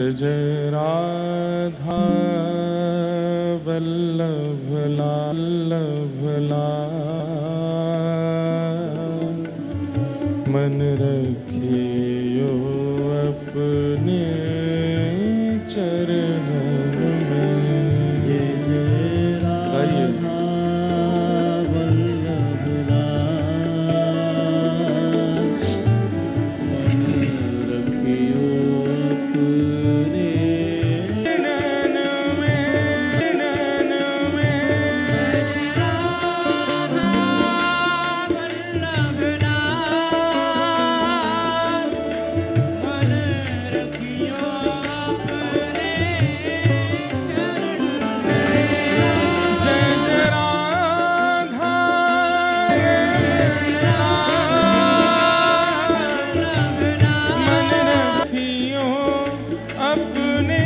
जय राधा वल्लभ वल्लभ मन रखियो अपने चरणन में। जय जय राधा वल्लभ मन रखियो अपने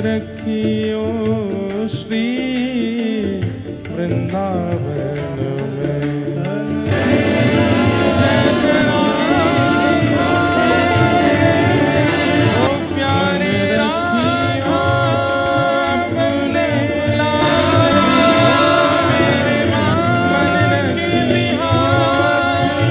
रखियो श्री वृंदावन में। जय जय राधा ओ प्यारे रखियो अपने लाज मेरे मन रखी बिहारी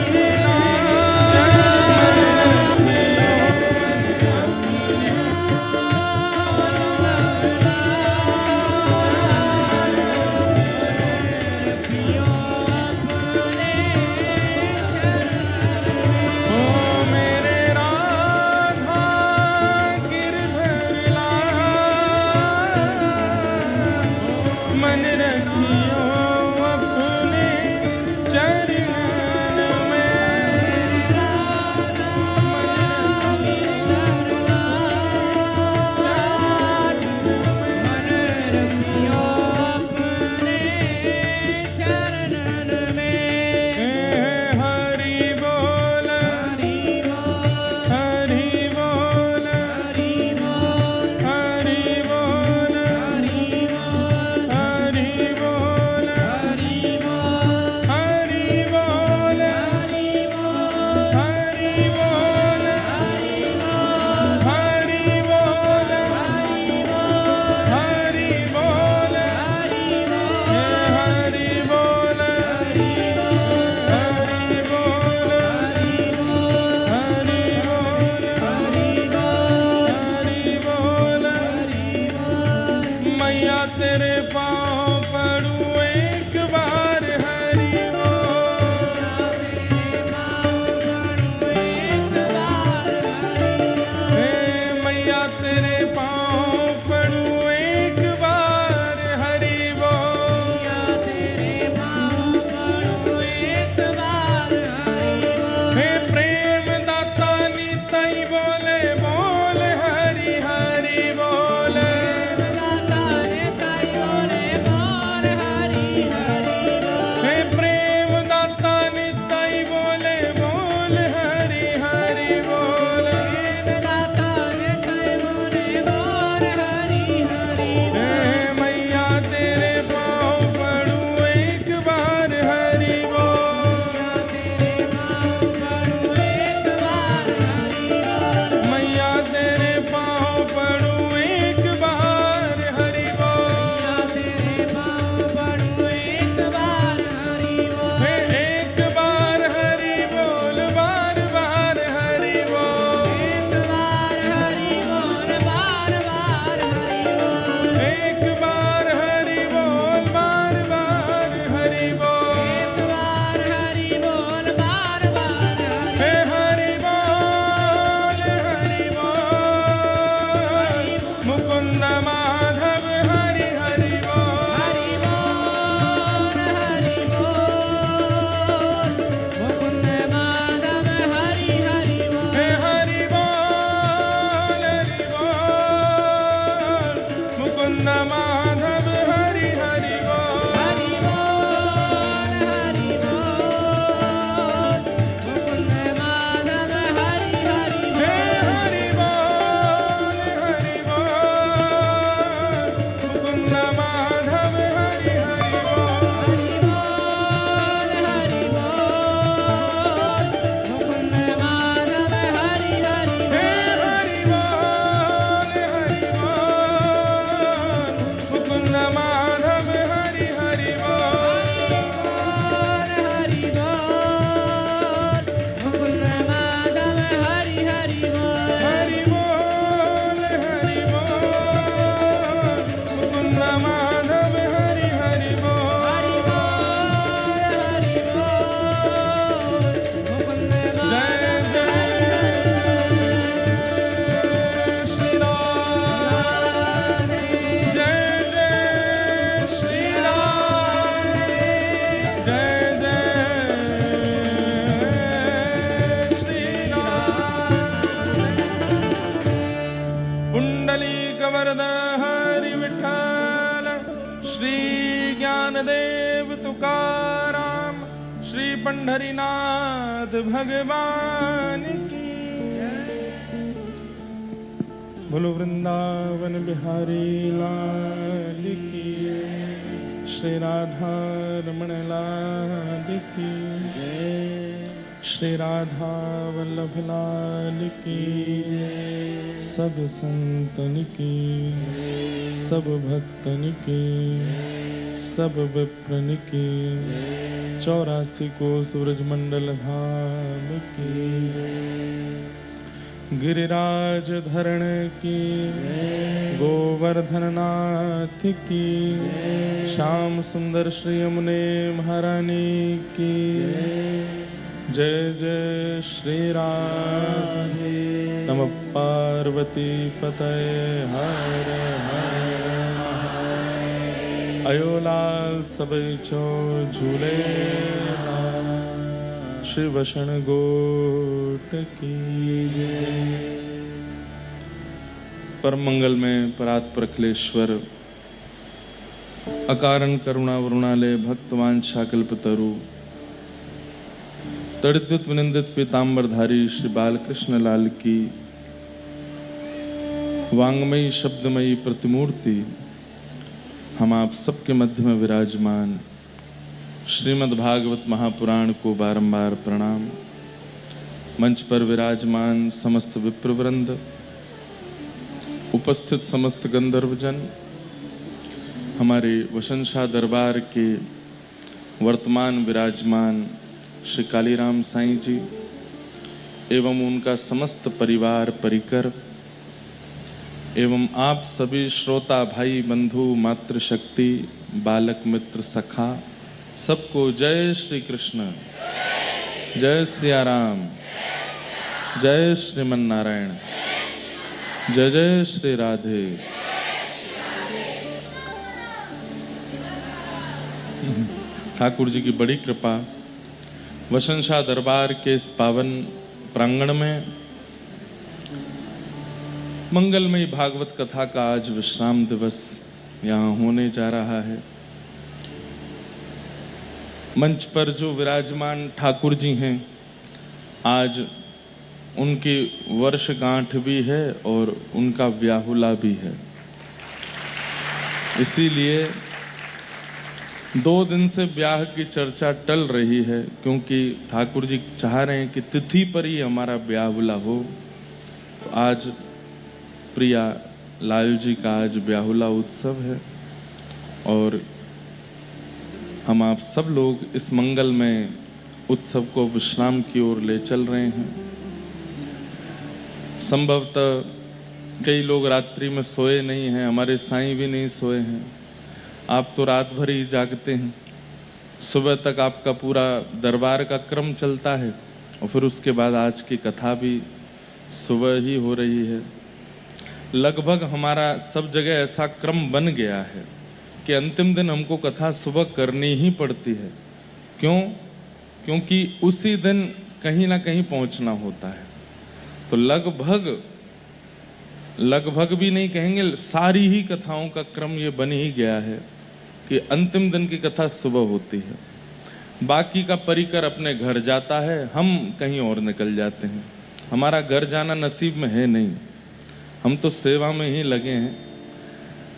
हरि विठ्ठल, श्री ज्ञानदेव तुकाराम, श्री पंढरीनाथ भगवान की। बोलो वृंदावन बिहारी लाल की, श्री राधा रमण लाल की, श्री राधा वल्लभ लाल की, सब संतन की, सब भक्तन की, सब विप्रन की, 84 को सूरज मंडल धाम की, गिरिराज धरण की, गोवर्धन नाथ की, श्याम सुंदर श्री यमुने महारानी की, जय जय श्री राधे। नमः पार्वती पतये हर हर महादेव। अयोलाल सबई छो झूले श्री वषण गोट की जय। परम मंगल में परात्पर अखिलेश्वर, अकारण करुणा वरुणालय, भक्तवान शाकल्पतरु, तड़ित विनिंदित पीताम्बरधारी श्री बालकृष्ण लाल की वांगमयी शब्दमयी प्रतिमूर्ति हम आप सबके मध्य में विराजमान श्रीमद् भागवत महापुराण को बारंबार प्रणाम। मंच पर विराजमान समस्त विप्रवृंद, उपस्थित समस्त गंधर्वजन, हमारे वसनशाह दरबार के वर्तमान विराजमान श्री कालीराम साईं जी एवं उनका समस्त परिवार परिकर एवं आप सभी श्रोता भाई बंधु मातृशक्ति बालक मित्र सखा सबको जय श्री कृष्ण, जय सिया राम, जय श्रीमन नारायण, जय जय श्री राधे। ठाकुर जी की बड़ी कृपा, वसनशाह दरबार के इस पावन प्रांगण में मंगलमयी भागवत कथा का आज विश्राम दिवस यहाँ होने जा रहा है। मंच पर जो विराजमान ठाकुर जी हैं, आज उनकी वर्षगांठ भी है और उनका व्याहुला भी है। इसीलिए 2 दिन से ब्याह की चर्चा टल रही है, क्योंकि ठाकुर जी चाह रहे हैं कि तिथि पर ही हमारा ब्याहुला हो। तो आज प्रिया लाल जी का आज ब्याहुला उत्सव है और हम आप सब लोग इस मंगलमय उत्सव को विश्राम की ओर ले चल रहे हैं। संभवतः कई लोग रात्रि में सोए नहीं हैं, हमारे साईं भी नहीं सोए हैं। आप तो रात भर ही जागते हैं, सुबह तक आपका पूरा दरबार का क्रम चलता है और फिर उसके बाद आज की कथा भी सुबह ही हो रही है। लगभग हमारा सब जगह ऐसा क्रम बन गया है कि अंतिम दिन हमको कथा सुबह करनी ही पड़ती है। क्यों? क्योंकि उसी दिन कहीं ना कहीं पहुंचना होता है। तो लगभग भी नहीं कहेंगे, सारी ही कथाओं का क्रम ये बन ही गया है कि अंतिम दिन की कथा सुबह होती है। बाकी का परिकर अपने घर जाता है, हम कहीं और निकल जाते हैं। हमारा घर जाना नसीब में है नहीं, हम तो सेवा में ही लगे हैं।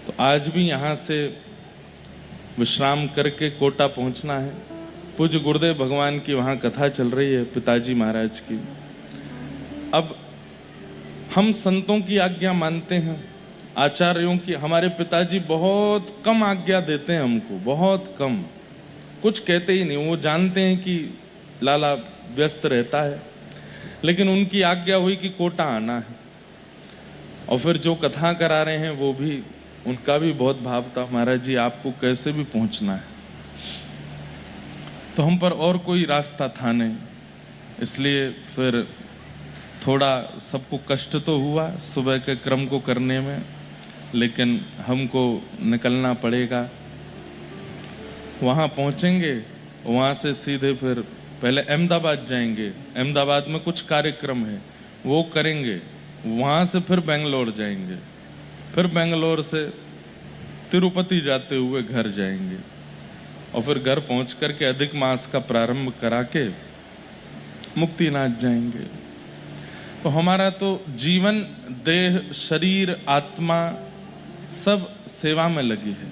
तो आज भी यहाँ से विश्राम करके कोटा पहुँचना है। पूज्य गुरुदेव भगवान की वहाँ कथा चल रही है, पिताजी महाराज की। अब हम संतों की आज्ञा मानते हैं, आचार्यों की। हमारे पिताजी बहुत कम आज्ञा देते हैं हमको, बहुत कम, कुछ कहते ही नहीं। वो जानते हैं कि लाला व्यस्त रहता है, लेकिन उनकी आज्ञा हुई कि कोटा आना है। और फिर जो कथा करा रहे हैं वो भी, उनका भी बहुत भाव था, महाराज जी आपको कैसे भी पहुंचना है। तो हम पर और कोई रास्ता था नहीं, इसलिए फिर थोड़ा सबको कष्ट तो हुआ सुबह के क्रम को करने में, लेकिन हमको निकलना पड़ेगा। वहाँ पहुँचेंगे, वहाँ से सीधे फिर पहले अहमदाबाद जाएंगे। अहमदाबाद में कुछ कार्यक्रम है वो करेंगे, वहाँ से फिर बेंगलोर जाएंगे। फिर बेंगलोर से तिरुपति जाते हुए घर जाएंगे और फिर घर पहुंच कर के अधिक मास का प्रारंभ करा के मुक्तिनाथ जाएंगे। तो हमारा तो जीवन, देह, शरीर, आत्मा सब सेवा में लगी है।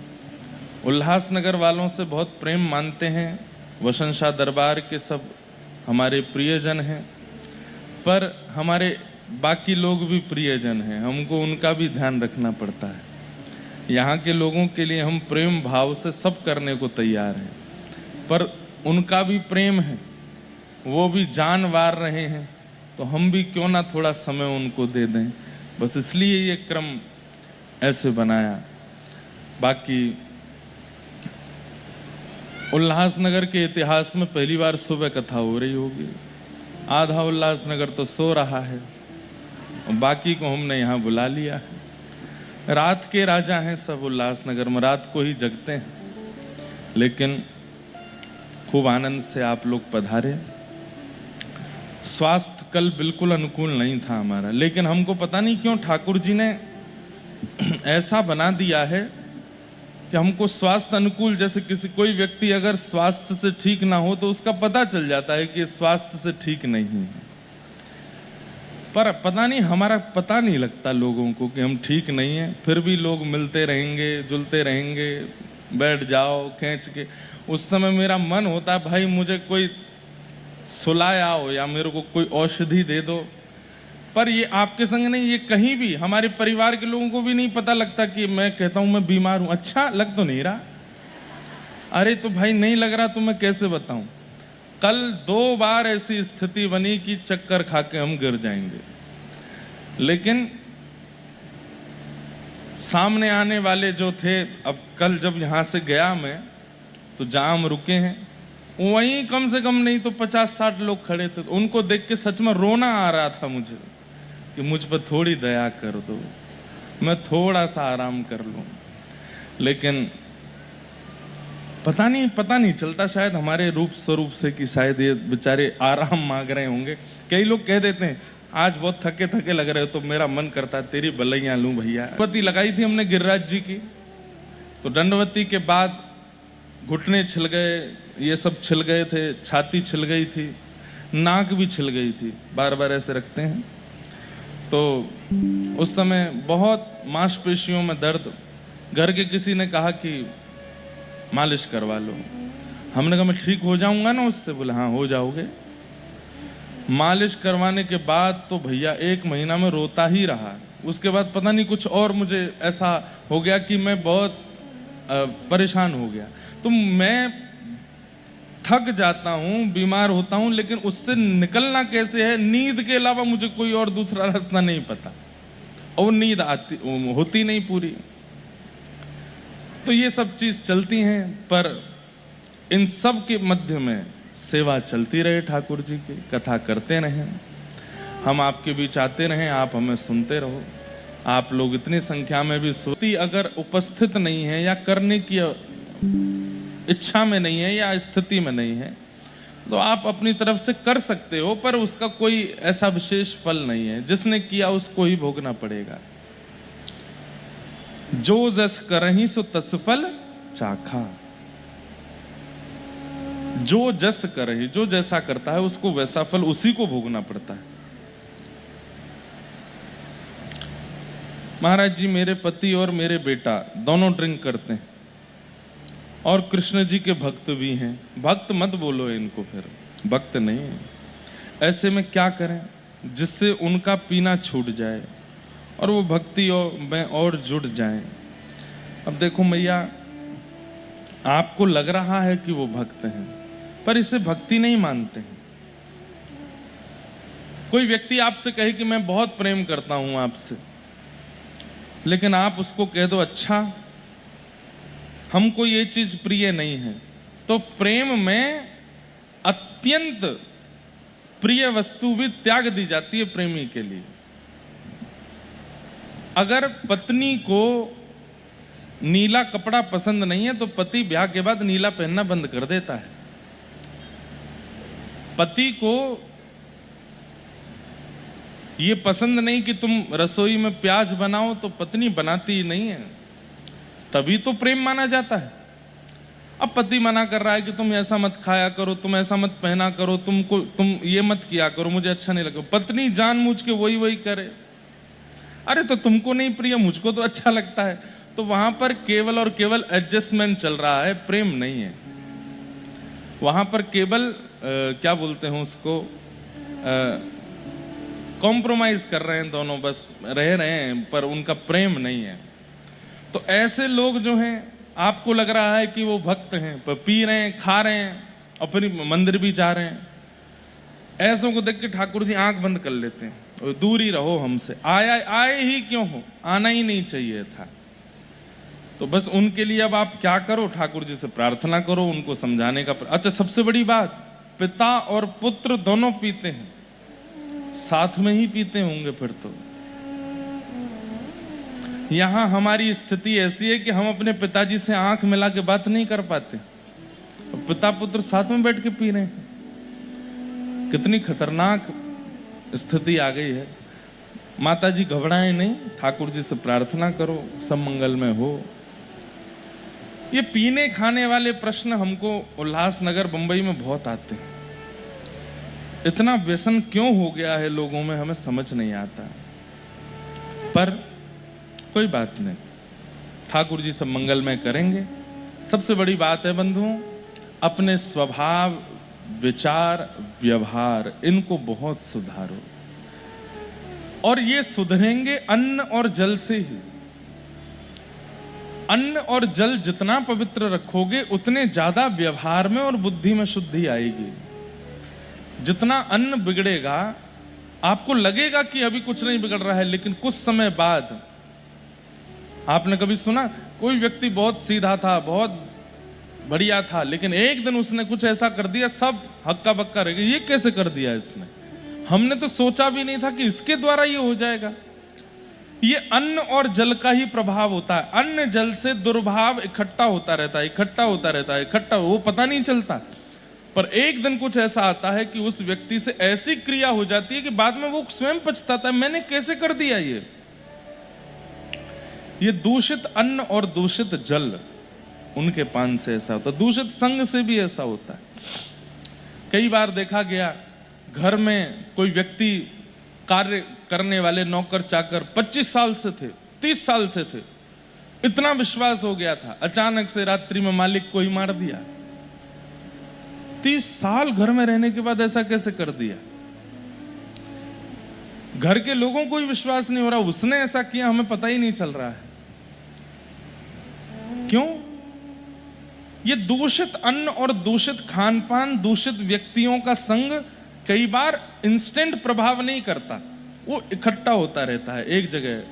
उल्लासनगर वालों से बहुत प्रेम मानते हैं, वसंत शाह दरबार के सब हमारे प्रियजन हैं, पर हमारे बाकी लोग भी प्रियजन हैं, हमको उनका भी ध्यान रखना पड़ता है। यहाँ के लोगों के लिए हम प्रेम भाव से सब करने को तैयार हैं, पर उनका भी प्रेम है, वो भी जान वार रहे हैं, तो हम भी क्यों ना थोड़ा समय उनको दे दें। बस इसलिए ये क्रम ऐसे बनाया। बाकी उल्लासनगर के इतिहास में पहली बार सुबह कथा हो रही होगी, आधा उल्लासनगर तो सो रहा है और बाकी को हमने यहाँ बुला लिया है। रात के राजा हैं सब उल्लासनगर में, रात को ही जगते हैं, लेकिन खूब आनंद से आप लोग पधारे। स्वास्थ्य कल बिल्कुल अनुकूल नहीं था हमारा, लेकिन हमको पता नहीं क्यों ठाकुर जी ने ऐसा बना दिया है कि हमको स्वास्थ्य अनुकूल, जैसे कोई व्यक्ति अगर स्वास्थ्य से ठीक ना हो तो उसका पता चल जाता है कि स्वास्थ्य से ठीक नहीं है, पर पता नहीं, हमारा पता नहीं लगता लोगों को कि हम ठीक नहीं हैं, फिर भी लोग मिलते रहेंगे, जुलते रहेंगे, बैठ जाओ खींच के। उस समय मेरा मन होता है भाई मुझे कोई सुलाया हो या मेरे को कोई औषधि दे दो, पर ये आपके संग नहीं, ये कहीं भी हमारे परिवार के लोगों को भी नहीं पता लगता कि मैं कहता हूं मैं बीमार हूं। अच्छा लग तो नहीं रहा? अरे तो भाई नहीं लग रहा तो मैं कैसे बताऊं। कल 2 बार ऐसी स्थिति बनी कि चक्कर खा के हम गिर जाएंगे, लेकिन सामने आने वाले जो थे, अब कल जब यहां से गया मैं तो जहां हम रुके हैं वहीं कम से कम नहीं तो 50-60 लोग खड़े थे। उनको देख के सच में रोना आ रहा था मुझे कि मुझ पर थोड़ी दया कर दो, मैं थोड़ा सा आराम कर लूं। लेकिन पता नहीं चलता शायद हमारे रूप स्वरूप से कि शायद ये बेचारे आराम मांग रहे होंगे। कई लोग कह देते हैं आज बहुत थके थके लग रहे हो, तो मेरा मन करता है तेरी बलैया लूं भैया। दंडवती लगाई थी हमने गिरिराज जी की, तो दंडवती के बाद घुटने छिल गए, ये सब छिल गए थे, छाती छिल गई थी, नाक भी छिल गई थी, बार बार ऐसे रखते हैं। तो उस समय बहुत मांसपेशियों में दर्द, घर के किसी ने कहा कि मालिश करवा लो। हमने कहा मैं ठीक हो जाऊंगा ना उससे? बोले हाँ हो जाओगे। मालिश करवाने के बाद तो भैया 1 महीना में रोता ही रहा। उसके बाद पता नहीं कुछ और मुझे ऐसा हो गया कि मैं बहुत परेशान हो गया। तो मैं थक जाता हूँ, बीमार होता हूँ, लेकिन उससे निकलना कैसे है, नींद के अलावा मुझे कोई और दूसरा रास्ता नहीं पता, और नींद आती होती नहीं पूरी। तो ये सब चीज चलती हैं, पर इन सब के मध्य में सेवा चलती रहे, ठाकुर जी की कथा करते रहें, हम आपके बीच आते रहें, आप हमें सुनते रहो। आप लोग इतनी संख्या में भी सोती अगर उपस्थित नहीं है या करने की इच्छा में नहीं है या स्थिति में नहीं है, तो आप अपनी तरफ से कर सकते हो, पर उसका कोई ऐसा विशेष फल नहीं है। जिसने किया उसको ही भोगना पड़ेगा। जो जस करहि सो तस फल चाखा। जो जस करहि, जो जैसा करता है उसको वैसा फल उसी को भोगना पड़ता है। महाराज जी, मेरे पति और मेरे बेटा दोनों ड्रिंक करते हैं और कृष्ण जी के भक्त भी हैं। भक्त मत बोलो इनको, फिर भक्त नहीं। ऐसे में क्या करें जिससे उनका पीना छूट जाए और वो भक्ति में और जुड़ जाएं। अब देखो मैया, आपको लग रहा है कि वो भक्त हैं, पर इसे भक्ति नहीं मानते हैं। कोई व्यक्ति आपसे कहे कि मैं बहुत प्रेम करता हूं आपसे, लेकिन आप उसको कह दो अच्छा हमको ये चीज प्रिय नहीं है, तो प्रेम में अत्यंत प्रिय वस्तु भी त्याग दी जाती है प्रेमी के लिए। अगर पत्नी को नीला कपड़ा पसंद नहीं है तो पति ब्याह के बाद नीला पहनना बंद कर देता है। पति को ये पसंद नहीं कि तुम रसोई में प्याज बनाओ तो पत्नी बनाती ही नहीं है, तभी तो प्रेम माना जाता है। अब पति मना कर रहा है कि तुम ऐसा मत खाया करो, तुम ऐसा मत पहना करो, तुम ये मत किया करो, मुझे अच्छा नहीं लगा। पत्नी जानबूझ के वही करे, अरे तो तुमको नहीं प्रिय, मुझको तो अच्छा लगता है। तो वहां पर केवल और केवल एडजस्टमेंट चल रहा है, प्रेम नहीं है। वहां पर केवल क्या बोलते हैं उसको, कॉम्प्रोमाइज कर रहे हैं दोनों, बस रह रहे हैं, पर उनका प्रेम नहीं है। तो ऐसे लोग जो हैं, आपको लग रहा है कि वो भक्त हैं, पर पी रहे हैं, खा रहे हैं और फिर मंदिर भी जा रहे हैं। ऐसों को देख के ठाकुर जी आंख बंद कर लेते हैं, और दूर ही रहो हमसे, आए ही क्यों हो, आना ही नहीं चाहिए था। तो बस उनके लिए अब आप क्या करो, ठाकुर जी से प्रार्थना करो, उनको समझाने का। अच्छा, सबसे बड़ी बात, पिता और पुत्र दोनों पीते हैं, साथ में ही पीते होंगे फिर तो। यहां हमारी स्थिति ऐसी है कि हम अपने पिताजी से आंख मिला के बात नहीं कर पाते, पिता पुत्र साथ में बैठ के पी रहे हैं। कितनी खतरनाक स्थिति आ गई है। माता जी घबराएं नहीं, ठाकुर जी से प्रार्थना करो, सब मंगलमय हो। ये पीने खाने वाले प्रश्न हमको उल्लासनगर बंबई में बहुत आते हैं। इतना व्यसन क्यों हो गया है लोगों में, हमें समझ नहीं आता, पर कोई बात नहीं, ठाकुर जी सब मंगलमय करेंगे। सबसे बड़ी बात है बंधुओं, अपने स्वभाव, विचार, व्यवहार, इनको बहुत सुधारो, और ये सुधरेंगे अन्न और जल से ही। अन्न और जल जितना पवित्र रखोगे, उतने ज्यादा व्यवहार में और बुद्धि में शुद्धि आएगी। जितना अन्न बिगड़ेगा, आपको लगेगा कि अभी कुछ नहीं बिगड़ रहा है, लेकिन कुछ समय बाद, आपने कभी सुना कोई व्यक्ति बहुत सीधा था, बहुत बढ़िया था, लेकिन एक दिन उसने कुछ ऐसा कर दिया, सब हक्का बक्का रह गए, ये कैसे कर दिया इसने, हमने तो सोचा भी नहीं था कि इसके द्वारा ये हो जाएगा। ये अन्न और जल का ही प्रभाव होता है। अन्न जल से दुर्भाव इकट्ठा होता रहता है, इकट्ठा होता रहता है, इकट्ठा, वो पता नहीं चलता, पर एक दिन कुछ ऐसा आता है कि उस व्यक्ति से ऐसी क्रिया हो जाती है कि बाद में वो स्वयं पछताता है, मैंने कैसे कर दिया ये दूषित अन्न और दूषित जल, उनके पान से ऐसा होता है। दूषित संग से भी ऐसा होता है। कई बार देखा गया, घर में कोई व्यक्ति, कार्य करने वाले नौकर चाकर 25 साल से थे, 30 साल से थे, इतना विश्वास हो गया था, अचानक से रात्रि में मालिक को ही मार दिया। 30 साल घर में रहने के बाद ऐसा कैसे कर दिया? घर के लोगों को ही विश्वास नहीं हो रहा, उसने ऐसा किया, हमें पता ही नहीं चल रहा है। क्यों? ये दूषित अन्न और दूषित खान पान, दूषित व्यक्तियों का संग कई बार इंस्टेंट प्रभाव नहीं करता, वो इकट्ठा होता रहता है एक जगह,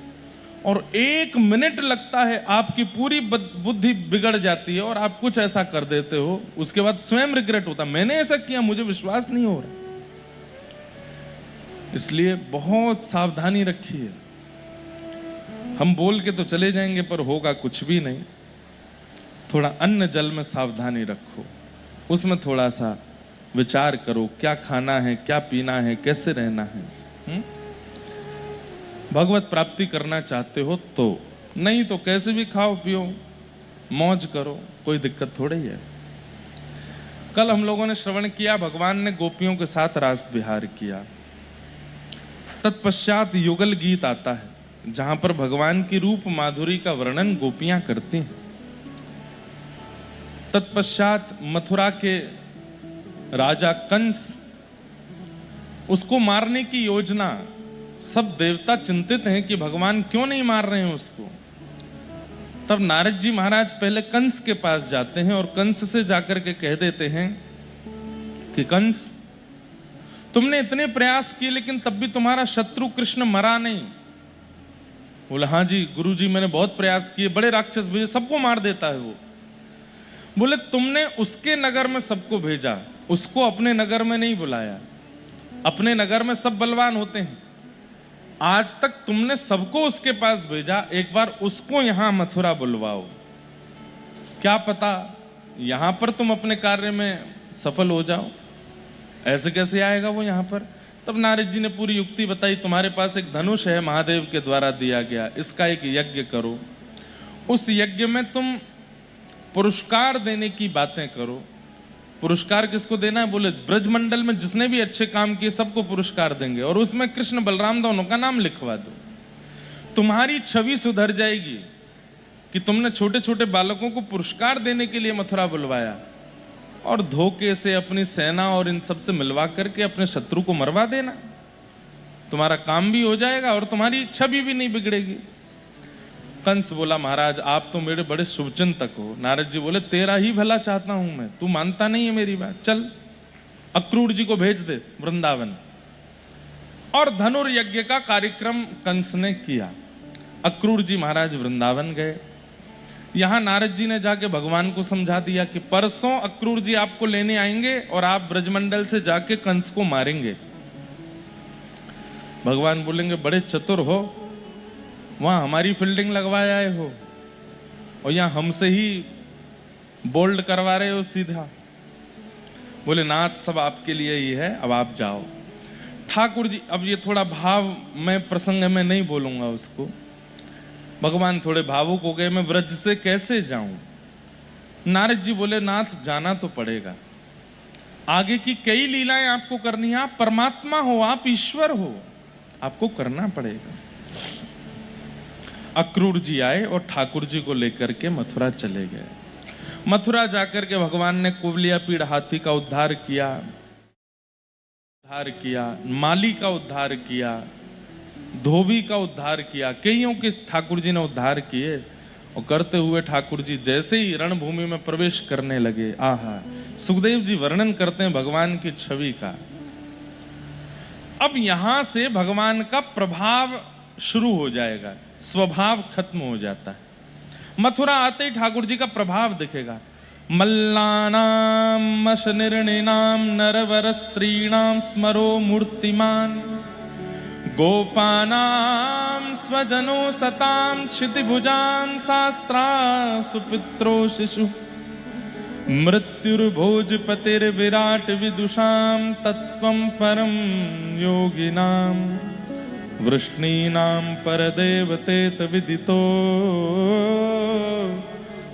और 1 मिनट लगता है, आपकी पूरी बुद्धि बिगड़ जाती है और आप कुछ ऐसा कर देते हो, उसके बाद स्वयं रिग्रेट होता, मैंने ऐसा किया, मुझे विश्वास नहीं हो रहा। इसलिए बहुत सावधानी रखिए। हम बोल के तो चले जाएंगे, पर होगा कुछ भी नहीं। थोड़ा अन्न जल में सावधानी रखो, उसमें थोड़ा सा विचार करो, क्या खाना है, क्या पीना है, कैसे रहना है। भगवत प्राप्ति करना चाहते हो तो, नहीं तो कैसे भी खाओ पियो, मौज करो, कोई दिक्कत थोड़ी है। कल हम लोगों ने श्रवण किया, भगवान ने गोपियों के साथ रास विहार किया। तत्पश्चात युगल गीत आता है, जहां पर भगवान की रूप माधुरी का वर्णन गोपियां करती हैं। तत्पश्चात मथुरा के राजा कंस, उसको मारने की योजना, सब देवता चिंतित हैं कि भगवान क्यों नहीं मार रहे हैं उसको। तब नारद जी महाराज पहले कंस के पास जाते हैं और कंस से जाकर के कह देते हैं कि कंस, तुमने इतने प्रयास किए लेकिन तब भी तुम्हारा शत्रु कृष्ण मरा नहीं। बोला हाँ जी गुरुजी, मैंने बहुत प्रयास किए, बड़े राक्षस भेजे, सबको मार देता है वो। बोले तुमने उसके नगर में सबको भेजा, उसको अपने नगर में नहीं बुलाया। अपने नगर में सब बलवान होते हैं, आज तक तुमने सबको उसके पास भेजा, एक बार उसको यहां मथुरा बुलवाओ, क्या पता यहां पर तुम अपने कार्य में सफल हो जाओ। ऐसे कैसे आएगा वो यहां पर? तब नारद जी ने पूरी युक्ति बताई, तुम्हारे पास एक धनुष है, महादेव के द्वारा दिया गया, इसका एक यज्ञ करो, उस यज्ञ में तुम पुरस्कार देने की बातें करो। पुरस्कार किसको देना है? बोले ब्रजमंडल में जिसने भी अच्छे काम किए सबको पुरस्कार देंगे, और उसमें कृष्ण बलराम दोनों का नाम लिखवा दो। तुम्हारी छवि सुधर जाएगी कि तुमने छोटे छोटे बालकों को पुरस्कार देने के लिए मथुरा बुलवाया, और धोखे से अपनी सेना और इन सब से मिलवा करके अपने शत्रु को मरवा देना। तुम्हारा काम भी हो जाएगा और तुम्हारी छवि भी नहीं बिगड़ेगी। कंस बोला, महाराज आप तो मेरे बड़े शुभचिंतक हो। नारद जी बोले, तेरा ही भला चाहता हूं मैं, तू मानता नहीं है मेरी बात। चल अक्रूर जी को भेज दे वृंदावन। और धनुर्यज्ञ का कार्यक्रम कंस ने किया। अक्रूर जी महाराज वृंदावन गए। यहां नारद जी ने जाके भगवान को समझा दिया कि परसों अक्रूर जी आपको लेने आएंगे और आप ब्रजमंडल से जाके कंस को मारेंगे। भगवान बोलेंगे, बड़े चतुर हो, वहां हमारी फील्डिंग लगवाए आए हो और यहां हमसे ही बोल्ड करवा रहे हो सीधा। बोले, नाथ सब आपके लिए ही है, अब आप जाओ। ठाकुर जी, अब ये थोड़ा भाव मैं प्रसंग में नहीं बोलूंगा उसको। भगवान थोड़े भावुक हो गए, मैं व्रज से कैसे जाऊं? नारद जी बोले, नाथ जाना तो पड़ेगा, आगे की कई लीलाएं आपको करनी है। आप परमात्मा हो, आप ईश्वर हो, आपको करना पड़ेगा। अक्रूर जी आए और ठाकुर जी को लेकर के मथुरा चले गए। मथुरा जाकर के भगवान ने कुबलिया पीड़ हाथी का उद्धार किया, माली का उद्धार किया, धोबी का उद्धार किया, कईयों के ठाकुर जी ने उद्धार किए। और करते हुए ठाकुर जी जैसे ही रणभूमि में प्रवेश करने लगे, आहा, सुखदेव जी वर्णन करते हैं भगवान की छवि का। अब यहां से भगवान का प्रभाव शुरू हो जाएगा, स्वभाव खत्म हो जाता है। मथुरा आते ही ठाकुर जी का प्रभाव दिखेगा। मल्लानाम मशनिर्णिनाम नरवर स्त्रीणाम स्मरो मूर्तिमान, गोपानाम स्वजनो सताम क्षितिभुजाम शास्त्रा सुपित्रो शिशु, मृत्युर्भोजपतिर्विराट विदुषाम तत्वं परम योगिनाम, वृष्णीनां परदेवतेत विदितो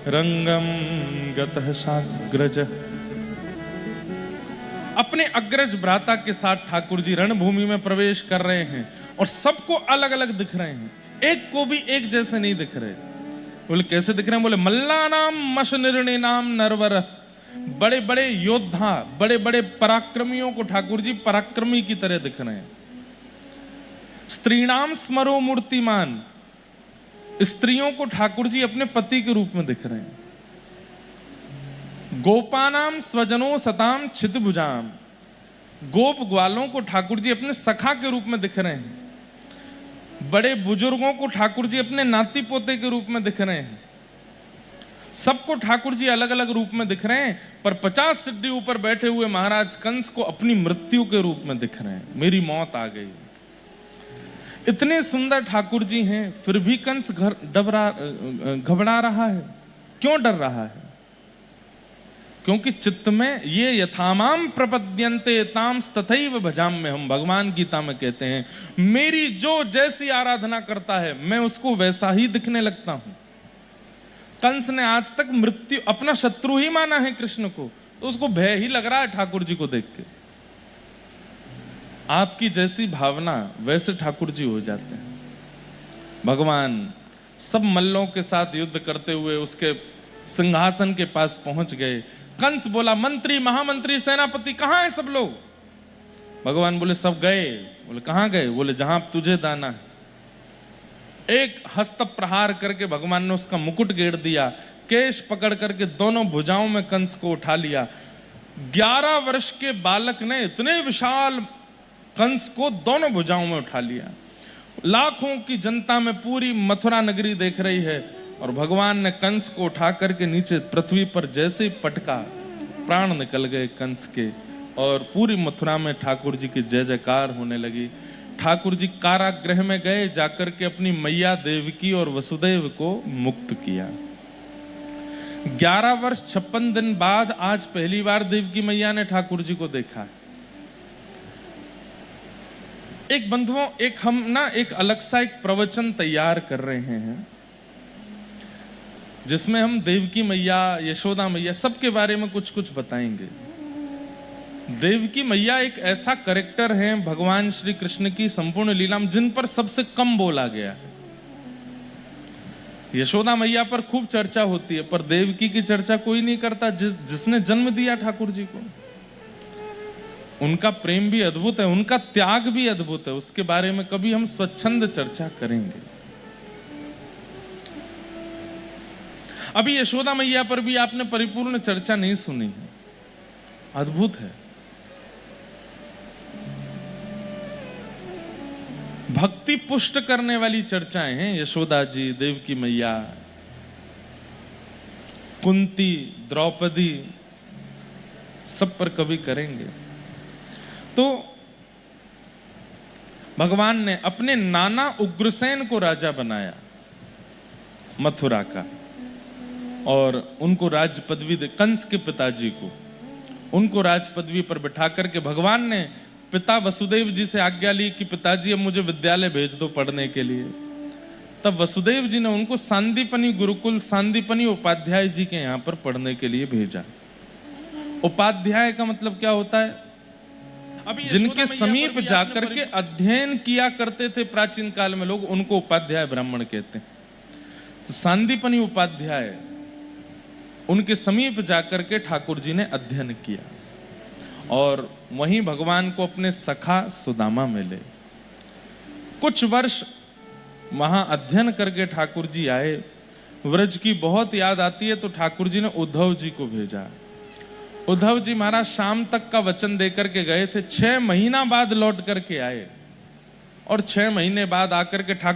रंगम गतः साग्रज। अपने अग्रज भ्राता के साथ ठाकुर जी रणभूमि में प्रवेश कर रहे हैं और सबको अलग अलग दिख रहे हैं, एक को भी एक जैसे नहीं दिख रहे। बोले कैसे दिख रहे हैं? बोले मल्लानाम मशनिर्णिनाम नरवर, बड़े बड़े योद्धा, बड़े बड़े पराक्रमियों को ठाकुर जी पराक्रमी की तरह दिख रहे हैं। स्त्रीणाम स्मरो मूर्तिमान, स्त्रियों को ठाकुर जी अपने पति के रूप में दिख रहे हैं। गोपानाम स्वजनो सताम क्षितिभुजाम, गोप ग्वालों को ठाकुर जी अपने सखा के रूप में दिख रहे हैं। बड़े बुजुर्गों को ठाकुर जी अपने नाती पोते के रूप में दिख रहे हैं। सबको ठाकुर जी अलग अलग रूप में दिख रहे हैं, पर 50 सिद्धि ऊपर बैठे हुए महाराज कंस को अपनी मृत्यु के रूप में दिख रहे हैं। मेरी मौत आ गई। इतने सुंदर ठाकुर जी हैं, फिर भी कंस घबरा रहा है। क्यों डर रहा है? क्योंकि चित्त में ये यथामाम प्रपद्यन्ते ताम तथैव भजाम में, हम भगवान गीता में कहते हैं, मेरी जो जैसी आराधना करता है मैं उसको वैसा ही दिखने लगता हूं। कंस ने आज तक मृत्यु अपना शत्रु ही माना है कृष्ण को, तो उसको भय ही लग रहा है ठाकुर जी को देख के। आपकी जैसी भावना वैसे ठाकुर जी हो जाते हैं। भगवान सब मल्लों के साथ युद्ध करते हुए उसके सिंहासन के पास पहुंच गए। कंस बोला, मंत्री, महामंत्री, सेनापति कहां है सब लोग? भगवान बोले, सब गए। बोले कहां गए? बोले जहां तुझे दाना है। एक हस्त प्रहार करके भगवान ने उसका मुकुट गेड़ दिया, केश पकड़ करके दोनों भुजाओं में कंस को उठा लिया। 11 वर्ष के बालक ने इतने विशाल कंस को दोनों भुजाओं में उठा लिया। लाखों की जनता में पूरी मथुरा नगरी देख रही है, और भगवान ने कंस को उठा करके नीचे पृथ्वी पर जैसे ही पटका, प्राण निकल गए कंस के, और पूरी मथुरा में ठाकुर जी की जय जयकार होने लगी। ठाकुर जी कारागृह में गए, जाकर के अपनी मैया देवकी और वसुदेव को मुक्त किया। 11 वर्ष 56 दिन बाद आज पहली बार देवकी मैया ने ठाकुर जी को देखा। एक बंधुओं, एक हम ना एक अलग सा एक प्रवचन तैयार कर रहे हैं जिसमें हम देवकी मैया, यशोदा मैया सबके बारे में कुछ कुछ बताएंगे। देवकी मैया एक ऐसा कैरेक्टर है भगवान श्री कृष्ण की संपूर्ण लीला में जिन पर सबसे कम बोला गया है। यशोदा मैया पर खूब चर्चा होती है, पर देवकी की चर्चा कोई नहीं करता, जिसने जन्म दिया ठाकुर जी को। उनका प्रेम भी अद्भुत है, उनका त्याग भी अद्भुत है, उसके बारे में कभी हम स्वच्छंद चर्चा करेंगे। अभी यशोदा मैया पर भी आपने परिपूर्ण चर्चा नहीं सुनी है, अद्भुत है। भक्ति पुष्ट करने वाली चर्चाएं हैं। यशोदा जी, देवकी मैया, कुंती, द्रौपदी, सब पर कभी करेंगे। तो भगवान ने अपने नाना उग्रसेन को राजा बनाया मथुरा का, और उनको राज पदवी दे, कंस के पिताजी को, उनको राज पदवी पर बिठा करके भगवान ने पिता वसुदेव जी से आज्ञा ली कि पिताजी अब मुझे विद्यालय भेज दो पढ़ने के लिए। तब वसुदेव जी ने उनको सांदीपनी गुरुकुल, सांदीपनी उपाध्याय जी के यहाँ पर पढ़ने के लिए भेजा। उपाध्याय का मतलब क्या होता है? जिनके समीप जाकर के अध्ययन किया करते थे प्राचीन काल में लोग, उनको उपाध्याय ब्राह्मण कहते हैं। तो सांदीपनी उपाध्याय, उनके समीप जाकर के ठाकुर जी ने अध्ययन किया और वहीं भगवान को अपने सखा सुदामा मिले। कुछ वर्ष वहां अध्ययन करके ठाकुर जी आए। व्रज की बहुत याद आती है तो ठाकुर जी ने उद्धव जी को भेजा। उद्धव जी महाराज शाम तक का वचन देकर के गए थे, 6 महीना बाद लौट करके आए और 6 महीने बाद आकर के ठाकुर